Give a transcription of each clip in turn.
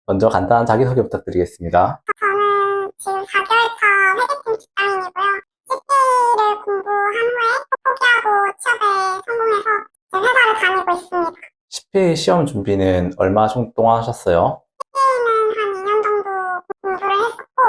먼저 간단한 자기소개 부탁드리겠습니다. 저는 지금 4개월차 회계팀 직장인이고요. CP를 공부한 후에 포기하고 취업에 성공해서 지금 회사를 다니고 있습니다. CPA 시험 준비는 얼마 정도 동안 하셨어요? CP는 한 2년 정도 공부를 했었고,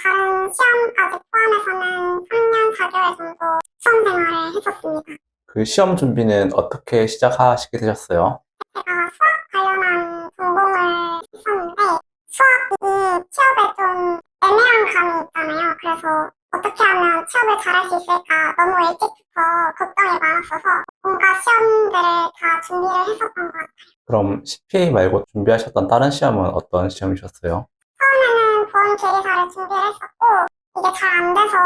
다른 시험까지 포함해서는 3년 4개월 정도 수험 생활을 했었습니다. 그 시험 준비는 어떻게 시작하시게 되셨어요? 제가 수학 관련한 전공을 했었는데 수학이 취업에 좀 애매한 감이 있잖아요. 그래서 어떻게 하면 취업을 잘할 수 있을까 너무 일찍부터 걱정이 많았어서 뭔가 시험들을 다 준비를 했었던 것 같아요. 그럼 CPA 말고 준비하셨던 다른 시험은 어떤 시험이셨어요? 처음에는 보험 계리사를 준비를 했었고 이게 잘 안 돼서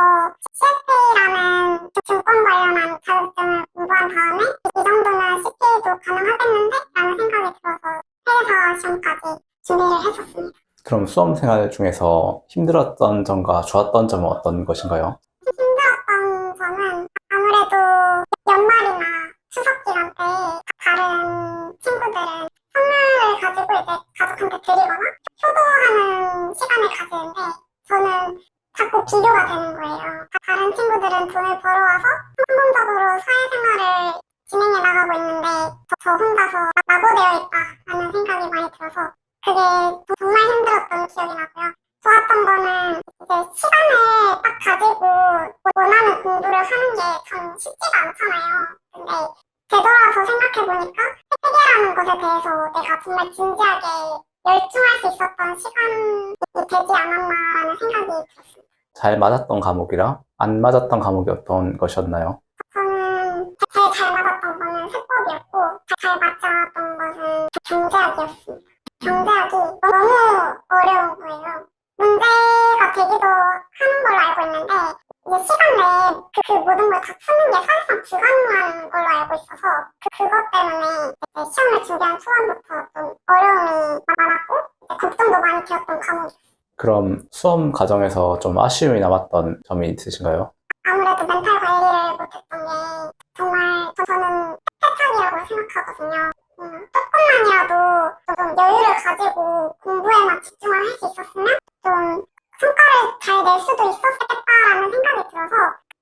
CFA라는 증권 관련한 자격증을 공부한 다음에 이 정도면 CPA도 가능하겠는데? 라는 생각이 들어서 회계사 시험까지 준비를 했었습니다. 그럼 수험 생활 중에서 힘들었던 점과 좋았던 점은 어떤 것인가요? 힘들었던 점은 아무래도 연말이나 추석 기간 때 다른 친구들은 선물을 가지고 이제 가족한테 드리거나 효도하는 시간을 가지는데 저는 자꾸 비교가 되는 거예요. 다른 친구들은 돈을 벌어와서 성공적으로 사회생활을 진행해 나가고 있는데 저 혼자서 낙오되어 있다라는 생각이 많이 들어서 그게 정말 힘들었던 기억이 나고요. 좋았던 거는 이제 시간을 딱 가지고 원하는 공부를 하는 게 참 쉽지가 않잖아요. 근데 되돌아서 생각해보니까 회계라는 것에 대해서 내가 정말 진지하게 열중할 수 있었던 시간이 되지 않았나라는 생각이 들었습니다. 잘 맞았던 과목이랑 안 맞았던 과목이 어떤 것이었나요? 저는 제일 잘 맞았던 거는 세법이었고 잘 맞지 않았던 것은 경제학이었습니다. 경제학이 너무 어려운 거예요. 문제가 되기도 하는 걸로 알고 있는데 이제 시간 내에 그 모든 걸 다 푸는 게 사실상 불가능한 걸로 알고 있어서 그것 때문에 이제 시험을 준비한 초반부터 좀 어려움이 많았고 걱정도 많이 되었던 과목이었어요. 그럼 수험 과정에서 좀 아쉬움이 남았던 점이 있으신가요? 아무래도 멘탈 관리를 못했던 게 정말 저는 패착이라고 생각하거든요. 조금만이라도 좀 여유를 가지고 공부에만 집중을 할 수 있었으면 좀 성과를 잘 낼 수도 있었겠다라는 생각이 들어서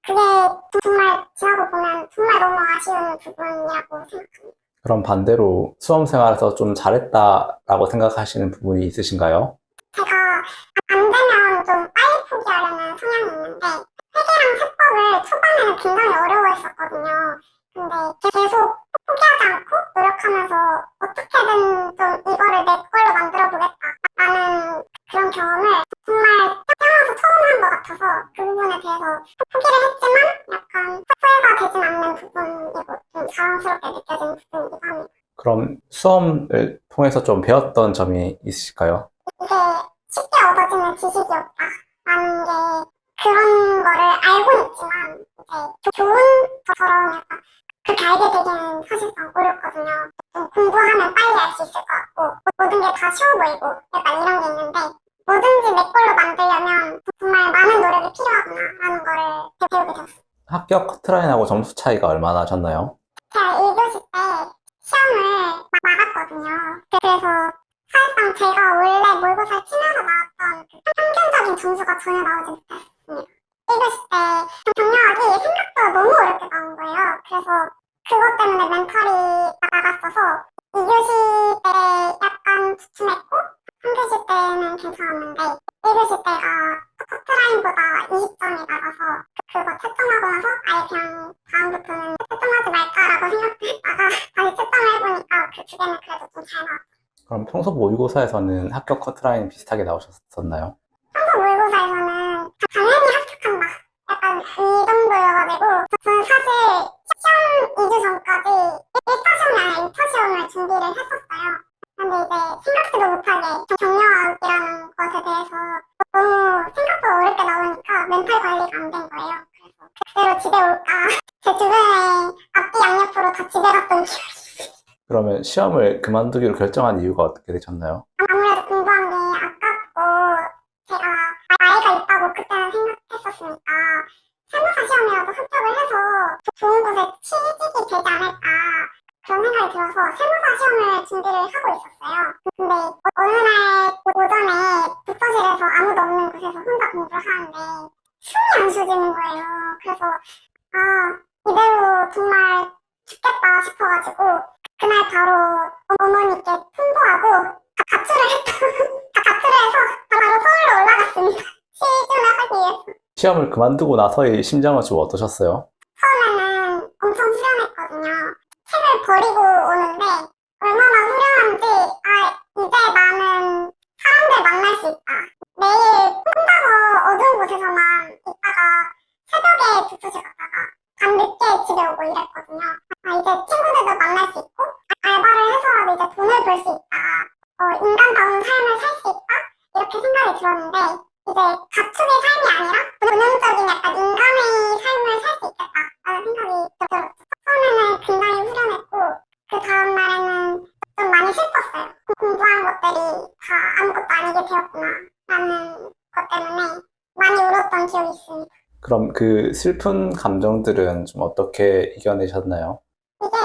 그게 정말 지나고 보면 정말 너무 아쉬운 부분이라고 생각합니다. 그럼 반대로 수험 생활에서 좀 잘했다라고 생각하시는 부분이 있으신가요? 제가 안 되면 좀 빨리 포기하려는 성향이 있는데 회계랑 세법을 초반에는 굉장히 어려워했었거든요. 근데 계속 포기하지 않고 노력하면서 어떻게든 좀 이거를 내 걸로 만들어 보겠다라는 그런 경험을 정말 태어나서 처음 한 것 같아서 그 부분에 대해서 포기를 했지만 약간 후회가 되진 않는 부분이고 좀 자랑스럽게 느껴지는 부분이기도 합니다. 그럼 수험을 통해서 좀 배웠던 점이 있으실까요? 이게 쉽게 얻어지는 지식이 없다라는 게 그런 거를 알고 있지만 이제 좋은 저처럼 약간 그렇게 알게 되기는 사실상 어렵거든요. 좀 공부하면 빨리 알 수 있을 것 같고 모든 게 다 쉬워 보이고 약간 이런 게 있는데 뭐든지 내 걸로 만들려면 정말 많은 노력이 필요하구나라는 거를 배우게 되었어요. 합격 커트라인하고 점수 차이가 얼마나 셨나요? 제가 1교시 때 시험을 막았거든요. 그래서 사실상 제가 원래 모의고사를 치면서 나왔던 그 평균적인 점수가 전혀 나오지 못했습니다. 1교시 때 경영학이 생각보다 너무 어렵게 나온 거예요. 그래서 그것 때문에 멘탈이 나갔어서 2교시 때 약간 주춤했고 3교시 때는 괜찮았는데 1교시 때가 커트라인보다 20점이 낮아서 그거 채점하고 나서 아예 그냥 다음부터는 채점하지 말까라고 생각했다가 다시 채점을 해보니까 그 두 개는 그래도 좀 잘 나왔어요. 그럼 평소 모의고사에서는 합격 커트라인 비슷하게 나오셨었나요? 평소 모의고사에서는 당연히 합격한다. 약간 이 정도여가지고 저는 사실 시험 2주 전까지 1차 시험이 아니라 2차 시험을 준비를 했었어요. 근데 이제 생각지도 못하게 경영학이라는 것에 대해서 너무 생각보다 어렵게 나오니까 멘탈 관리가 안 된 거예요. 그래서 그대로 집에 올까 제 주변에 앞뒤 양옆으로 다 집에 갔던 기억이 있어요. 그러면 시험을 그만두기로 결정한 이유가 어떻게 되셨나요? 아무래도 공부한 게 아깝고 제가 나이가 있다고 그때는 생각했었으니까 세무사 시험이라도 합격을 해서 좋은 곳에 취직이 되지 않을까 그런 생각이 들어서 세무사 시험을 준비를 하고 있었어요. 근데 어느 날 밑에서 혼자 공부를 하는데 숨이 안 쉬어지는 거예요. 그래서 이대로 정말 죽겠다 싶어가지고 그날 바로 어머니께 통보하고 가출을 해서 바로 서울로 올라갔습니다. 시즌을 하기 위해서. 시험을 그만두고 나서의 심정은 좀 어떠셨어요? 처음에는 엄청 후련했거든요. 책을 버리고 오는데 얼마나 후련한지 이제 나는 사람들 만날 수 있다. 매일 혼자서 어두운 곳에서만 있다가 새벽에 교수실 갔다가 밤늦게 집에 오고 이랬거든요. 이제 친구들도 만날 수 있고 알바를 해서라도 이제 돈을 벌 수 있다. 인간다운 삶을 살 수 있다. 이렇게 생각이 들었는데 이제 가축의 삶이 아니라 본능적인 약간 인간의 삶을 살 수 있겠다라는 생각이 들었어요. 처음에는 굉장히 후련했고 그 다음 날에는 좀 많이 슬펐어요. 공부한 것들이 다 아무것도 아니게 되었구나라는 것 때문에 많이 울었던 기억이 있습니다. 그럼 그 슬픈 감정들은 좀 어떻게 이겨내셨나요? 이게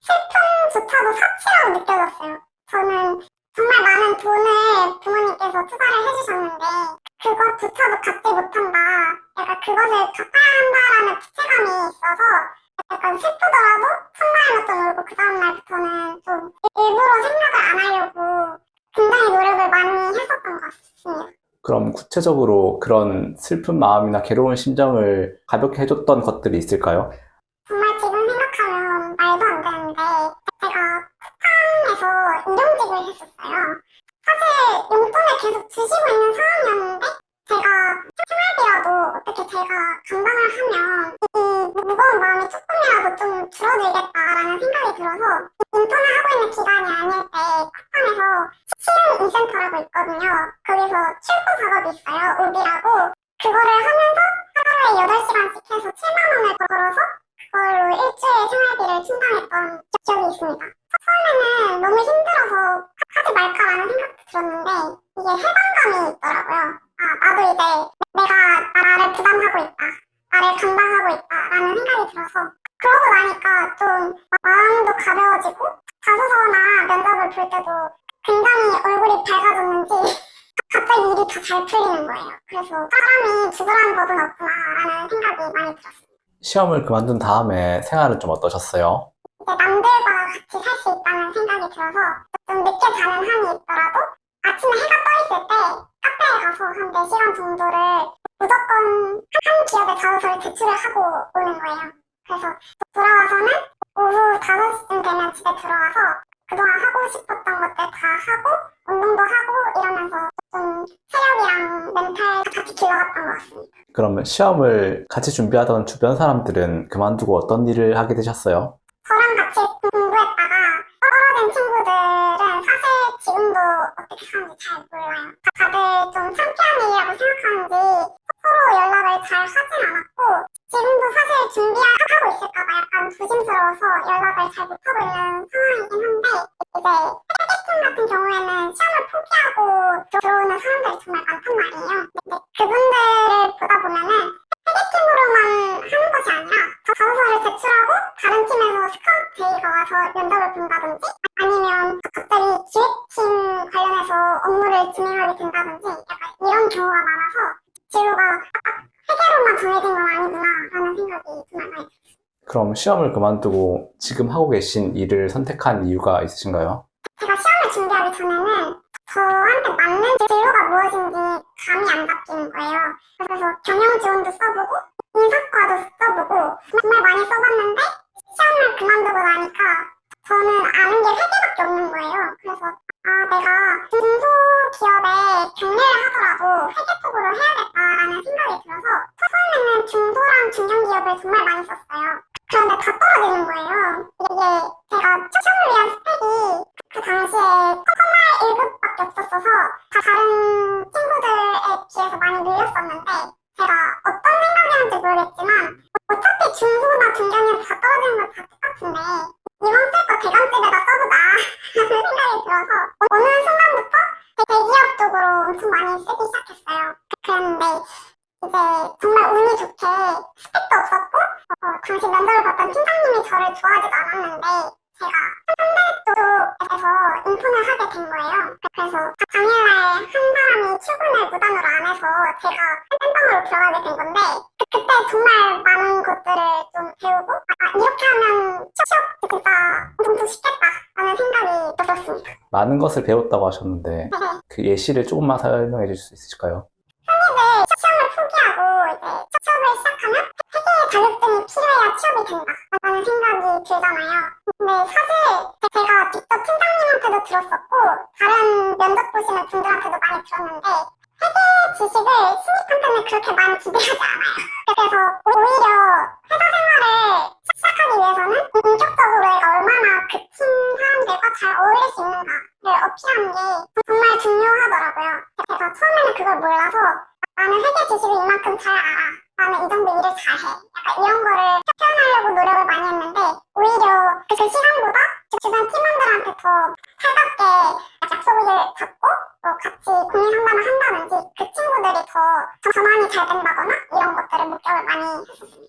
슬픔조차도 사치라고 느껴졌어요. 저는 정말 많은 돈을 부모님께서 투자를 해주셨는데 그것조차도 갖지 못한다. 약간 그것을 갚아야 한다라는 부채감이 있어서 약간 슬프더라도 첫날은 좀 울고 그 다음날부터는 좀 일부러 생각을 안 하려고 굉장히 노력을 많이 했었던 것 같습니다. 그럼 구체적으로 그런 슬픈 마음이나 괴로운 심정을 가볍게 해줬던 것들이 있을까요? 정말 지금 생각하면 말도 안 되는데 제가 쿠팡에서 일용직을 했었어요. 사실 용돈을 계속 주시고 있는 상황이었는데 제가 생활비라도 어떻게 제가 감당을 하면 이 무거운 마음이 조금이라도 좀 줄어들겠다라는 생각이 들어서 인턴을 하고 있는 기간이 아닐 때 쿠팡에서 실용 인센터라고 있거든요. 거기서 출고 작업이 있어요. 오비라고. 그거를 하면서 하루에 8시간씩 해서 7만 원을 벌어서 그걸로 일주일 생활비를 충당했던 기억이 있습니다. 처음에는 너무 힘들어서 하지 말까라는 생각도 들었는데 이게 해방감이 있더라고요. 나도 이제 내가 나를 부담하고 있다. 나를 감당하고 있다라는 생각이 들어서 그러고 나니까 좀 마음도 가벼워지고 자소서나 면접을 볼 때도 굉장히 얼굴이 밝아졌는지 갑자기 일이 다 잘 풀리는 거예요. 그래서 사람이 죽으라는 법은 없구나라는 생각이 많이 들었어요. 시험을 그만둔 다음에 생활은 좀 어떠셨어요? 이제 남들과 같이 살 수 있다는 생각이 들어서 좀 늦게 자는 한이 있더라도 아침에 해가 떠 있을 때 카페에 가서 한 4시간 정도를 무조건 한 기업에 자소서를 제출을 하고 오는 거예요. 그래서 돌아와서는 오후 5시쯤 되면 집에 들어와서 그동안 하고 싶었던 것들 다 하고 운동도 하고 이러면서 좀 체력이랑 멘탈 같이 길러갔던 것 같습니다. 그러면 시험을 같이 준비하던 주변 사람들은 그만두고 어떤 일을 하게 되셨어요? 저랑 같이 공부했다가 떨어진 친구들은 사실 지금도 어떻게 사는지 잘 몰라요. 다들 좀 창피한 일이라고 생각하는지 서로 연락을 잘 하진 않았고 지금도 사실 준비하고 있을까봐 약간 조심스러워서 연락을 잘 못하고 있는 상황이긴 한데 이제 패키팅 같은 경우에는 시험을 포기하고 들어오는 사람들이 정말 많단 말이에요. 근데 그분들을 보다 보면은 패키팅으로만 하는 것이 아니라 자소서를 제출하고 다른 팀에서 스카우트 데이가 와서 면접을 본다든지 아니면 갑자기 기획팀 관련해서 업무를 진행하게 된다든지 약간 이런 경우가 많아서 진로가 회계로만 정해진 건 아니구나라는 생각이 정말 많이 들었어요. 그럼 시험을 그만두고 지금 하고 계신 일을 선택한 이유가 있으신가요? 제가 시험을 준비하기 전에는 저한테 맞는 진로가 무엇인지 감이 안 잡히는 거예요. 그래서 경영 지원도 써보고 인사과도 써보고 정말 많이 써봤는데 시험을 그만두고 나니까 저는 아는 게 회계밖에 없는 거예요. 그래서 내가 중소기업에 경례를 하더라도 회계 쪽으로 해야겠다라는 생각이 들어서 처음에는 중소랑 중견기업을 정말 많이 썼어요. 그런데 다 떨어지는 거예요. 이게 제가 시험을 위한 스펙이 그 당시에 컴말 1급밖에 없었어서 다른 친구들에 비해서 많이 밀렸었는데 제가 어떤 생각이었는지 모르겠지만 어차피 중소나 중견은 다 떨어지는 건 다 똑같은데 이왕 쓸 거 대감집에다 써보자 라는 생각이 들어서 어느 순간부터 대기업 쪽으로 엄청 많이 쓰기 시작했어요. 그랬는데 이제 정말 운이 좋게 스펙도 없었고 당시 면접을 봤던 팀장님이 저를 좋아하지도 않았는데 제가 현대 쪽에서 인턴을 하게 된 거예요. 그래서 당일날 한 사람이 출근을 무단으로 안 해서 제가 땜빵으로 들어가게 된 건데 그때 정말 많은 것들을 좀 배우고 이렇게 하면 취업 진짜 엄청 쉽겠다라는 생각이 들었습니다. 많은 것을 배웠다고 하셨는데 네. 그 예시를 조금만 설명해 주실 수 있으실까요? 흔히들 시험을 포기하고 이제 취업을 시작하면 회계 자격증이 필요해야 취업이 된다라는 생각이 들잖아요. 근데 사실 제가 직접 팀장님한테도 들었었고 다른 면접 보시는 분들한테도 많이 들었는데 회계 지식을 신입한테는 그렇게 많이 기대하지 않아요. 그래서 오히려 회사 생활을 시작하기 위해서는 인격적으로 내가 얼마나 그 팀 사람들과 잘 어울릴 수 있는가를 어필하는 게 정말 중요하더라고요. 제가 처음에는 그걸 몰라서 나는 회계 지식을 이만큼 잘 알아. 나는 이 정도 일을 잘해. 약간 이런 거를 표현하려고 노력을 많이 했는데 오히려 그 시간보다 주변 팀원들한테 더 살갑게 약속을 잡고 같이 고민 상담을 한다든지 그 친구들이 더 전환이 잘 된다거나 이런 것들을 목격을 많이 했었습니다.